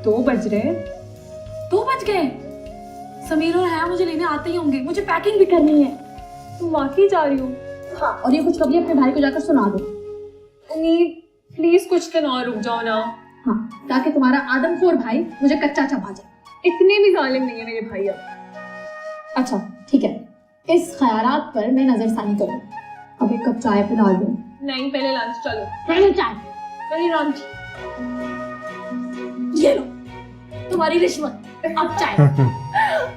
2 बज रहे। 2 बज गए। समीर और हया मुझे लेने आते ही होंगे, मुझे पैकिंग भी करनी है। तुम वाकई जा रही हो? हाँ, और ये खुशखबरी अपने भाई को जाकर सुना दो। उम्मीद प्लीज कुछ दिन और रुक जाओ ना। हाँ, ताकि तुम्हारा आदमखोर भाई मुझे कच्चा चबा जाए। इतने भी जालिम नहीं है मेरे भाई अब। अच्छा ठीक है, इस ख्यालात पर मैं नजरसानी करूँ। अब एक कप चाय पिला दूँ। नहीं, पहले लंच। चलो पहले चाय, पहले लंच। ये लो तुम्हारी रिश्वत, अब चाय।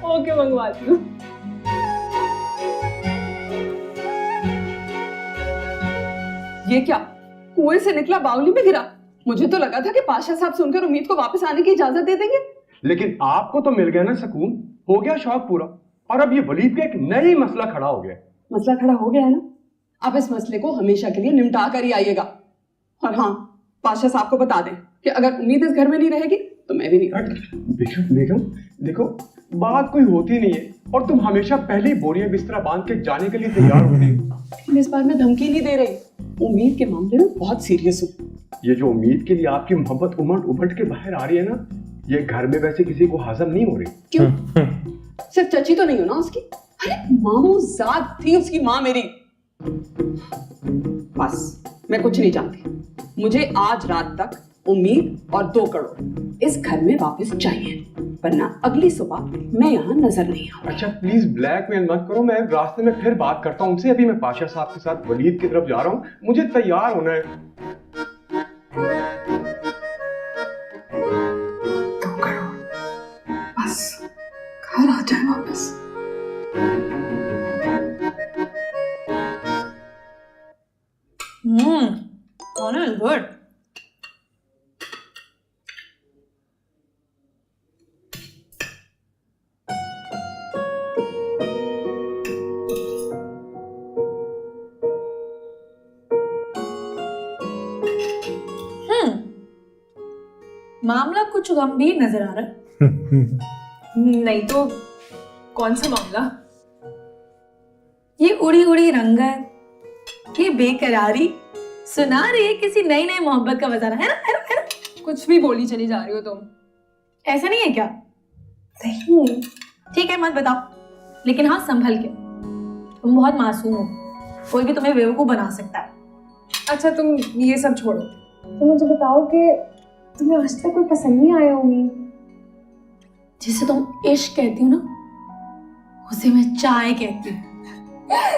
ओके, मंगवाती हूँ। ये क्या, कुएं से निकला बावली में गिरा? मुझे तो लगा था कि पाशा साहब सुनकर उम्मीद को वापस आने की इजाजत दे देंगे। लेकिन आपको तो मिल गया ना सुकून, हो गया शौक पूरा। और अब ये वलीद का एक नई मसला खड़ा हो गया। मसला खड़ा हो गया है ना, अब इस मसले को हमेशा के लिए निपटा कर ही आइएगा। और हाँ, पाशा साहब को बता दें कि अगर उम्मीद इस घर में नहीं रहेगी तो मैं भी नहीं रहूंगी। बेगम देखो, बात कोई होती नहीं है और तुम हमेशा पहले ही बोरियां बिस्तरा बांध के जाने के लिए तैयार होती हो। लेकिन इस बार मैं धमकी नहीं दे रही, उम्मीद के मामले में बहुत सीरियस हूँ। ये जो उम्मीद के लिए आपकी मोहब्बत उमड़ उमड़ के बाहर आ रही है ना, ये घर में वैसे किसी को हजम नहीं हो रही। क्यों? सिर्फ चची तो नहीं हो ना उसकी? अरे मामूजाद थी उसकी माँ मेरी। बस मैं कुछ नहीं जानती, मुझे आज रात तक उम्मीद और 2 करोड़ इस घर में वापस चाहिए, वरना अगली सुबह मैं यहाँ नजर नहीं आऊंगी। अच्छा प्लीज ब्लैकमेल मत करो, मैं रास्ते में फिर बात करता हूँ उनसे। अभी मैं पाशा साहब के साथ वलीद की तरफ जा रहा हूँ, मुझे तैयार होना है। 2 करोड़ बस घर आ जाए वापस। Honor is good. मामला कुछ गंभीर नजर आ रहा है। नहीं तो कौन सा मामला? ये उड़ी उड़ी रंगत, ये बेकरारी सुना रही है किसी नई नई मोहब्बत का बजाना, है ना? है ना? है ना? कुछ भी बोली चली जा रही हो तुम। ऐसा नहीं है क्या? नहीं। ठीक है, मत बताओ, लेकिन हाँ संभल के। तुम बहुत मासूम हो, कोई भी तुम्हें बेवकूफ बना सकता है। अच्छा तुम ये सब छोड़ो, तुम मुझे बताओ कि तुम्हें आज तक कोई पसंद नहीं आया उम्मीद? जिसे तुम इश्क कहती हो ना, उसे मैं चाय कहती हूँ।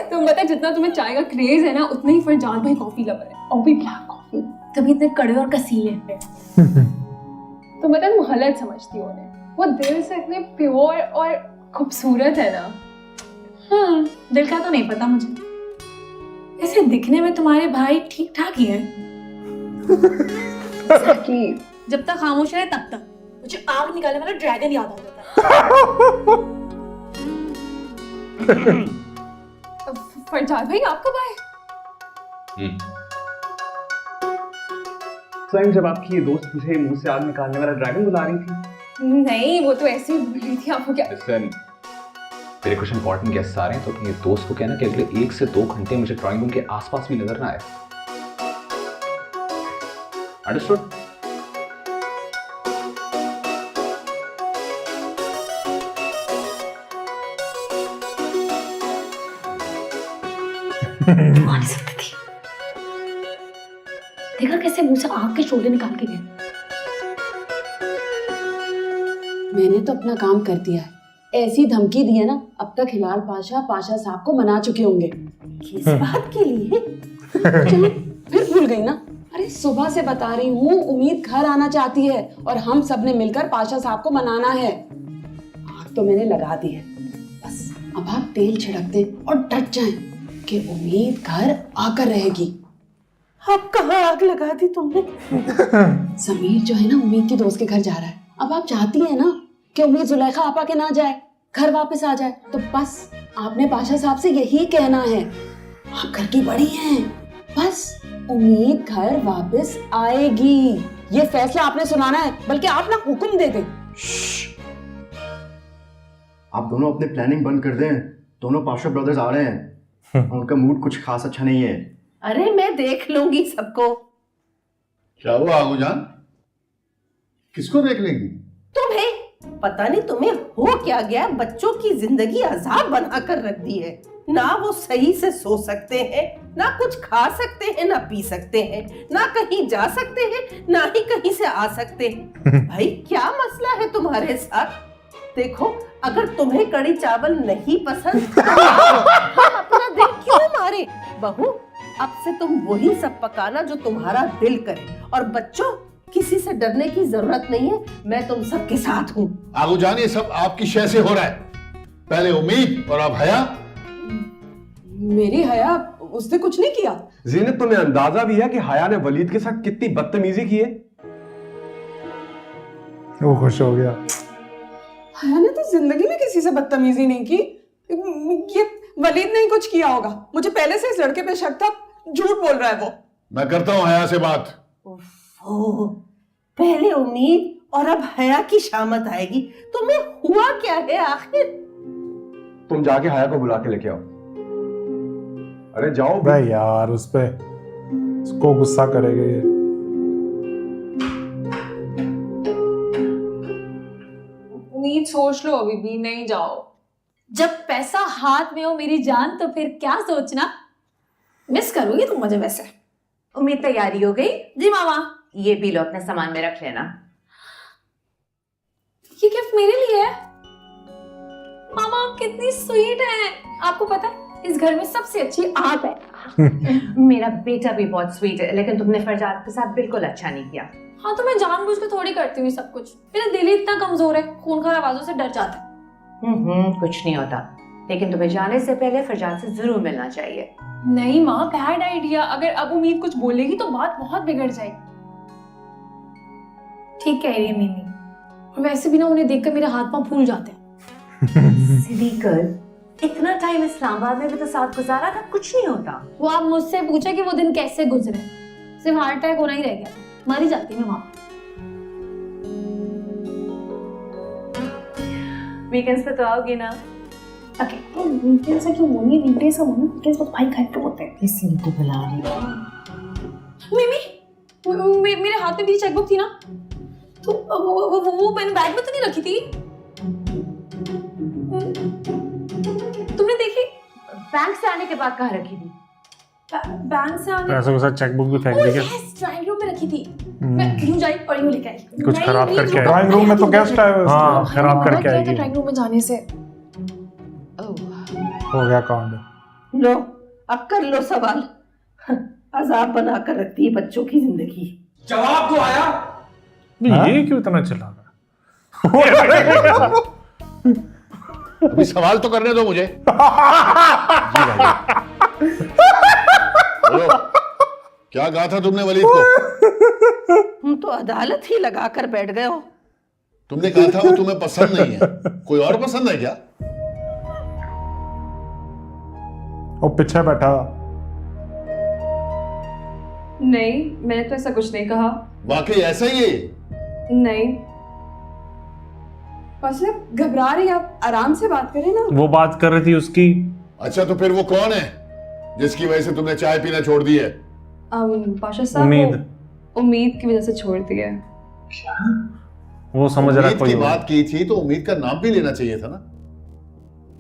तुम पता है जितना तुम्हें चाय का क्रेज है ना, उतना ही फरजाद भाई कॉफी लवर है, और भी ब्लैक कॉफी। तभी इतने कड़वे और कसीले हैं। तुम पता है तुम गलत समझती हो उन्हें, वो दिल से इतने प्योर और खूबसूरत है ना। दिल का तो नहीं पता मुझे, ऐसे दिखने में तुम्हारे भाई ठीक ठाक ही है। जब तक खामोश रहे तब तक मुझे आग निकालने वाला ड्रैगन याद आ जाता है। फरजाद भाई आप कब आए? स्वयं जब आपकी ये दोस्त मुझे मुंह से आग निकालने वाला ड्रैगन बुला रही थी। नहीं, वो तो ऐसे ही बोल रही थी। आपको क्या? Listen, मेरे कुछ इंपॉर्टेंट गेस्ट आ रहे हैं, तो अपने दोस्त को कहना कि अगले 1 से 2 घंटे मुझे ड्राइंग रूम के आसपास भी नजर ना आए। अंडरस्टूड? मान नहीं सकती थी। देखा कैसे मुंह से आग के शोले निकाल के गए। मैंने तो अपना काम कर दिया है, ऐसी धमकी दी है ना, अब तक हिलाल पाशा साहब को मना चुके होंगे। किस बात के लिए? चलो फिर भूल गई ना। अरे सुबह से बता रही हूँ, उम्मीद घर आना चाहती है और हम सब ने मिलकर पाशा साहब को मनाना है। आग तो मैंने लगा दी है, बस अब आप तेल छिड़क दें और डट जाएं कि उम्मीद घर आकर रहेगी। अब कहाँ आग लगा दी तुमने? समीर जो है ना, उम्मीद की दोस्त के घर जा रहा है। अब आप चाहती है ना कि उम्मीद जुलेखा आपा के ना जाए, घर वापस आ जाए, तो बस आपने पाशा साहब से यही कहना है। आप घर की बड़ी हैं, बस उम्मीद घर वापस आएगी, ये फैसला आपने सुनाना है, बल्कि आप ना हुक्म दे दें। आप दोनों अपनी प्लानिंग बंद कर दें, दोनों पाशा ब्रदर्स आ रहे हैं और उनका मूड कुछ खास अच्छा नहीं है। अरे मैं देख लूंगी सबको। क्या हुआ आगू जान? किसको देख लेंगी? तुम्हें पता नहीं तुम्हें हो क्या गया, बच्चों की जिंदगी अजाब बना कर रख दी है। ना वो सही से सो सकते हैं, ना कुछ खा सकते हैं, ना पी सकते हैं, ना कहीं जा सकते हैं, ना ही कहीं से आ सकते हैं। भाई क्या मसला है तुम्हारे साथ? देखो अगर तुम्हें कड़ी चावल नहीं पसंद तो हम अपना दिल क्यों मारे? बहू अब से तुम वही सब पकाना जो तुम्हारा दिल करे, और बच्चों किसी से डरने की जरूरत नहीं है, मैं तुम सबके साथ हूँ। आगू जान, ये सब आपकी शय से हो रहा है। पहले उम्मीद और अब हया। मेरी हया, उसने कुछ नहीं किया। ज़ीनत, तुम्हें अंदाजा भी है कि हया ने वलीद के साथ कितनी बदतमीजी की है? वो खुश हो गया। हया ने तो जिंदगी में किसी से बदतमीजी नहीं की। ये वलीद ने ही कुछ किया होगा। मुझे पहले से इस लड़के पे शक था, झूठ बोल रहा है वो। मैं करता हूँ हया से बात। ओह, पहले उम्मीद और अब हया की शामत आएगी। तुम्हें हुआ क्या है आखिर? तुम जाके हया को बुला के लेके आओ। अरे जाओ भाई यार, उस पे उसको गुस्सा करेगा ये। उम्मीद सोच लो, अभी भी नहीं जाओ। जब पैसा हाथ में हो मेरी जान, तो फिर क्या सोचना। मिस करोगी तुम मुझे वैसे। उम्मीद तैयारी हो गई? जी मामा। ये भी लो, अपने सामान में रख लेना। ये गिफ्ट मेरे लिए है। मामा आप कितनी स्वीट हैं। आपको पता है इस घर में सबसे अच्छी आप है। मेरा बेटा भी बहुत स्वीट है, लेकिन तुमने फरजाद के साथ बिल्कुल अच्छा नहीं किया। हाँ तो मैं जानबूझ के थोड़ी करती हूँ सब कुछ। मेरा दिल ही इतना कमजोर है, खूंखार आवाजों से डर जाता है। कुछ नहीं होता, लेकिन तुम्हें जाने से पहले फरजाद से जरूर मिलना चाहिए। नहीं माँ, बैड आइडिया। अगर अब उम्मीद कुछ बोलेगी तो बात बहुत बिगड़ जाएगी। ठीक कह रही है मिमी। और वैसे भी ना उन्हें देखकर मेरे हाथ पांव फूल जाते हैं। सिद्दीक़, इतना टाइम इस्लामाबाद में भी तो साथ गुजारा था, कुछ नहीं होता। वो आप मुझसे पूछे कि वो दिन कैसे गुजरे। सिर्फ हार्ट अटैक होना ही रह गया, मर ही जाती मैं वहां। वीकेंड्स पे तो आओगी ना? ओके, तो वीकेंड्स क्यों बोलिए? वीकडेज का बोलना, वीकेंड्स तो भाई घर पे होते हैं। इसीलिए तो बुला रही मिमी, मेरे हाथ में भी चेकबुक थी ना, तो वो मैंने बैग में तो नहीं रखी थी। तुमने देखी? बैंक से आने के बाद कहाँ रखी थी? बैंक से आने पैसों के साथ चेकबुक भी फेंक दी क्या? ड्राइंग रूम में रखी थी। मैं यूं जाई और यूं लेके आई। कुछ खराब करके आए। ड्राइंग रूम में तो गेस्ट आए हुए। हाँ, खराब करके आएगी। ड्राइंग रूम में जाने से हो गया कांड। लो अब कर लो सवाल। अजाब बना कर रखती है बच्चों की जिंदगी। जवाब तो आया। ये क्यों इतना चिल्ला रहा है? अभी सवाल तो करने दो मुझे। बोलो, क्या कहा था तुमने वलीद को? तुम तो अदालत ही लगा कर बैठ गए हो। तुमने कहा था वो तुम्हें पसंद नहीं है, कोई और पसंद है क्या? वो पीछे बैठा। नहीं, मैंने तो ऐसा कुछ नहीं कहा। वाकई ऐसा ही है? नहीं। फसले घबरा रही, आप आराम से बात करें ना। वो बात कर रही थी उसकी। अच्छा तो फिर वो कौन है जिसकी वजह से तुमने चाय पीना छोड़ दी है? पाशा साहब, उम्मीद की वजह से छोड़ दी है। वो समझ रहा है उम्मीद की बात की थी तो उम्मीद का नाम भी लेना चाहिए था ना।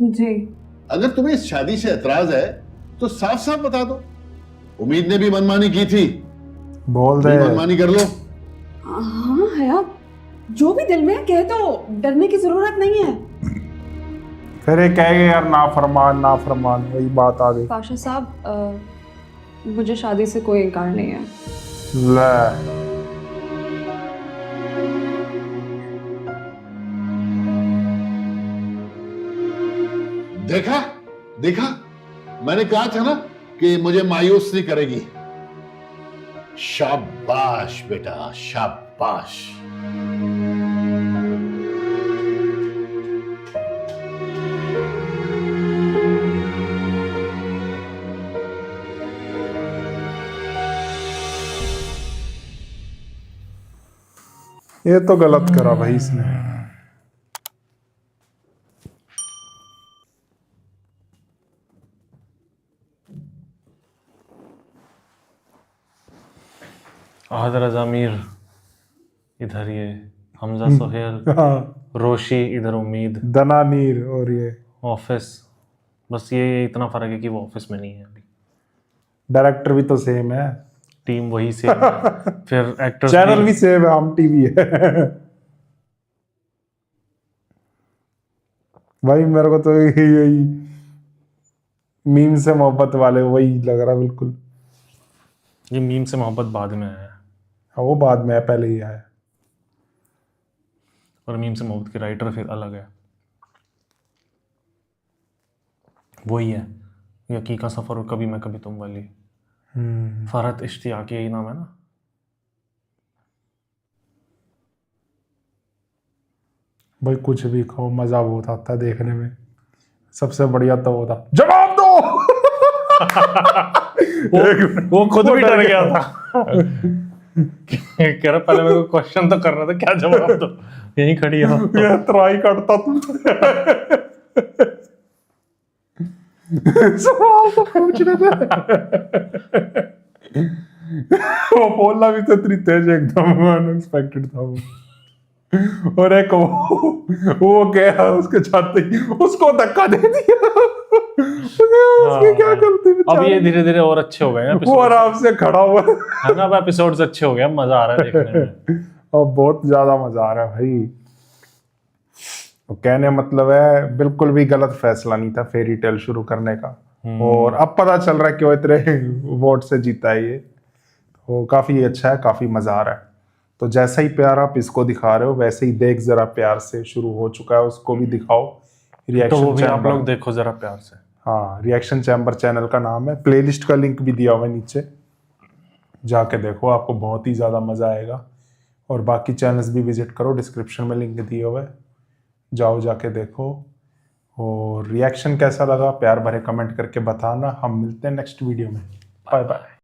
जी। अगर तुम्हें इस शादी से एतराज है तो साफ साफ बता दो। उम्मीद ने भी मनमानी की थी, बोल दे। मनमानी कर लो। हाँ हया, जो भी दिल में है कह दो, डरने की जरूरत नहीं है। फिर ये कहेंगे यार नाफरमान नाफरमान, वही बात आ गई। पाशा साहब, मुझे शादी से कोई इनकार नहीं है। ले देखा देखा, मैंने कहा था ना कि मुझे मायूस नहीं करेगी। शाबाश बेटा, शाबाश। ये तो गलत करा भाई इसने। हादर अज़ामीर, इधर ये हमजा सोहेल, हाँ, रोशी, इधर उम्मीद, दनानीर और ये ऑफिस। बस ये इतना फर्क है कि वो ऑफिस में नहीं है अभी। डायरेक्टर भी तो सेम है, टीम वही सेम है, फिर एक्टर्स चैनल भी सेम है, हम टीवी है। भाई मेरे को तो यही मीम से मोहब्बत वाले वही लग रहा बिल्कुल। ये मीम से मोहब्बत बाद में आया है, हाँ, वो बाद में पहले ही आया। और मीम से मोहब्बत के राइटर फिर अलग है, वही है यकी का सफर और कभी मैं कभी तुम वाली। फरहत इश्तियाक यही नाम है ना। भाई कुछ भी खाओ, मजा बहुत आता है देखने में। सबसे बढ़िया तो वो था, जवाब दो। वो खुद भी डर गया था। कह रहा पहले मेरे को क्वेश्चन तो करना था, क्या जवाब दो, यहीं खड़ी हो। ये ट्राई करता तुम। सवाल तो पूछने थे। वो बोलना भी तो इतनी तेज एकदम अनएक्सपेक्टेड था वो। और एक वो गया उसके छाते उसको धक्का दे दिया। उसकी क्या गलती अब ये धीरे धीरे और अच्छे हो गए हैं, वो आराम से खड़ा हुआ है ना। अब एपिसोड्स अच्छे हो गए, मजा आ रहा है देखने में। और बहुत ज्यादा मजा आ रहा है भाई। तो कहने मतलब है बिल्कुल भी गलत फैसला नहीं था फेरी टेल शुरू करने का। और अब पता चल रहा है कि वो इतने वोट से जीता है ये, तो काफी अच्छा है, काफी मजा आ रहा है। तो जैसा ही प्यार आप इसको दिखा रहे हो वैसे ही देख जरा प्यार से, शुरू हो चुका है उसको भी दिखाओ। तो वो भी आप लोग देखो जरा प्यार से। हाँ, रिएक्शन चैम्बर चैनल का नाम है, प्लेलिस्ट का लिंक भी दिया हुआ है नीचे, जाके देखो, आपको बहुत ही ज़्यादा मज़ा आएगा। और बाकी चैनल्स भी विजिट करो, डिस्क्रिप्शन में लिंक दिए हुए है, जाओ जाके देखो। और रिएक्शन कैसा लगा प्यार भरे कमेंट करके बताना। हम मिलते हैं नेक्स्ट वीडियो में, बाय बाय।